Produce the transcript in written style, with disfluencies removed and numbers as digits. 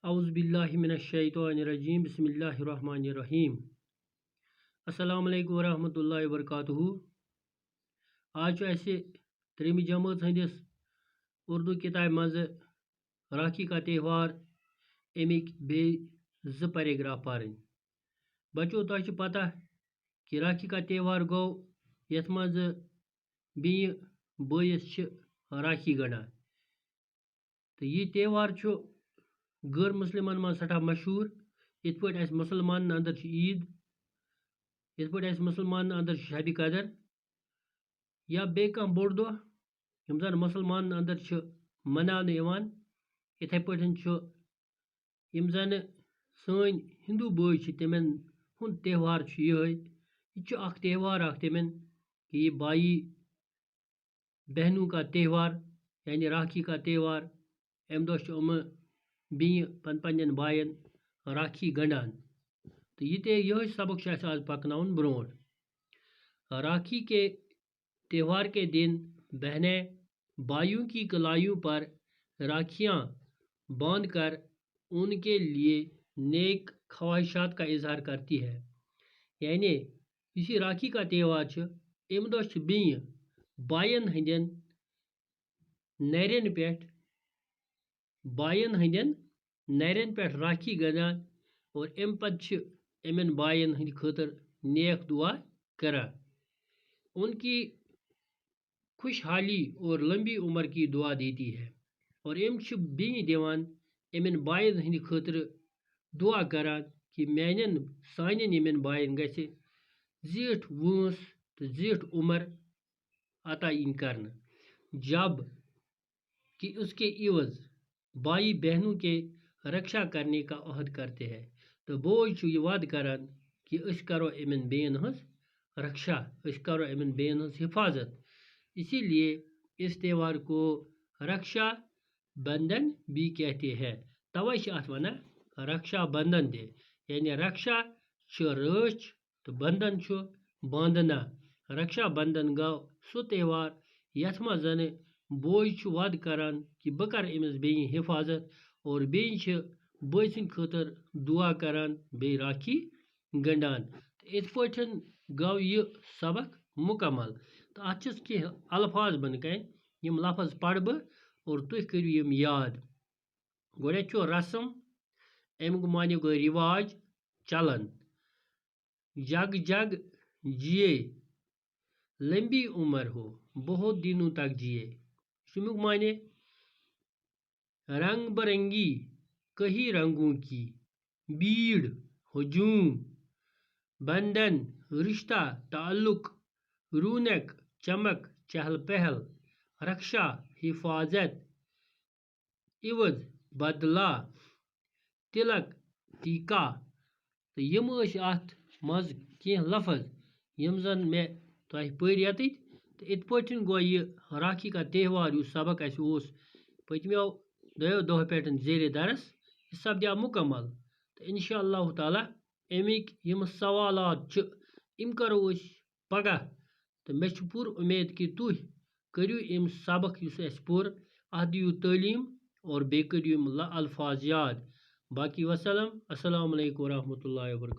اعوذ باللہ من الشیطان الرجیم بسم اللہ الرحمن الرحیم السلام علیکم ورحمۃ اللہ وبرکاتہ۔ آج اسہ تریمہ جماعت ہندس اردو کتاب مز راکھی کا تہوار امک بیٚیہِ 2 پیراگراف پرن۔ بچو تہ پتہ کہ راکھی کا تہوار گو یتھ مز بیٚیہِ بٲیس راکھی گنڈان، تو یہ تہوار غیر مسلمان من سٹھا مشہور۔ یت پٲٹھۍ اس مسلمان اندر عید، یت پٲٹھۍ اس مسلمان اندر شب قدر یا بیٚیہِ کانٛہہ بوٚڑ دۄہ یم زن مسلمان اندر مناونہٕ یوان، یتھے پٲٹھۍ یم زن سٲنۍ ہندو بٲے چھِ تمن ہُنٛد تہوار یہے۔ یہ اکھ تہوار اکھ تمن کہ یہ بھائی بہنوں کا تہوار یعنی راکھی کا تہوار۔ ام دۄہ چھِ یِم بیٚیہِ پننٮ۪ن بایَن راکھی گنڈان، تو یہ سبق چھُ اَسہِ آز پکناوُن برونٛٹھ۔ راکھی کے تہوار کے دن بہنیں بھائیوں کی کلائیوں پر راکھیاں باندھ کر ان کے لیے نیک خواہشات کا اظہار کرتی ہے۔ یعنی یہ راکھی کا تہوار ام دۄہ چھِ بیٚیہِ بایَن ہٕنٛدٮ۪ن نرین پٮ۪ٹھ راکھی گنڈان اور ام پتہٕ امن بایَن ہٕنٛدِ خٲطرٕ نیک دعا کران، ان کی خوشحالی اور لمبی عمر کی دعا دیتی ہے۔ اور ام چھِ بیٚیہِ دِوان امن بایَن ہٕنٛدِ خٲطرٕ دعا کران کہ سانٮ۪ن یمن بایَن گژھِ زیٖٹھ وٲنٛس تہٕ زیٖٹھ عمر عطا یِنۍ کرنہٕ، جب کہ اس کے عوض بھائی بہنوں کے رکشا کرنے کا عہد کرتے ہیں۔ تو بوے چھُ یہ وعدٕ کران کہ أسۍ کرو یمن بیٚین ہٕنٛز رکشا، أسۍ کرو یمن بیٚین ہٕنٛز حفاظت۔ اسی لیے اس تہوار کو رکشا بندھن بھی کہتے ہیں، توے چھِ اتھ ونان رکشا بندھن تہِ۔ یعنی رکشا چھُ رٲچھ تو بندھن چھُ باندنا۔ رکشا بندھن گوٚو سُہ تہوار یتھ منٛز زن بوے چھُ وعدٕ کران کہ بہٕ کرٕ أمِس بیٚنہِ حفاظت، اور بیٚنہِ چھِ بٲے سٕنٛدِ خٲطرٕ دعا کران بیٚیہِ راکھی گنڈان۔ یِتھ پٲٹھۍ گوٚو یہِ سبق مکمل۔ تو اتھ چھِس کینٛہہ الفاظ بۄنہٕ کنہِ، یِم لفظ پرٕ بہٕ اور تُہۍ کٔرِو یِم یاد۔ گۄڈنیتھ چھُ رسم، امیُک معنی گوٚو رواج، چلن۔ جگ جگ جیے، لمبی عمر ہو، بہت دنوں تک جیے۔ امیُک معنی رنگ برنگی، کئی رنگوں کی، بھیڑ، ہجوم، بندھن رشتہ تعلق، رونق چمک چہل پہل، رکشا حفاظت، عوض بدلہ، تلک ٹیکا۔ تو یم اتھ مز کینٛہہ لفظ یم زن مے تۄہہِ پٔرۍ ییٚتِتھۍ۔ تو یِتھ پٲٹھۍ گوٚو یہِ راکھی کا تہوار یُس سبق اَسہِ اوس پٔتمیو 2 دۄہو پٮ۪ٹھ زیرِ درس، یہِ سپدیو مکمل۔ تو انشاء اللہ تعالیٰ امِکۍ یِم سوالات چھِ یِم کرو أسۍ پگاہ۔ تو مےٚ چھِ پوٗرٕ اُمید کہ تُہۍ کٔرِو یِم سبق یُس اَسہِ پوٚر اتھ دِیِو تعلیٖم اور بیٚیہِ کٔرِو یِم الفاظ یاد۔ باقی وسلام، السلام علیکم ورحمۃ اللہ وبرکاتہ۔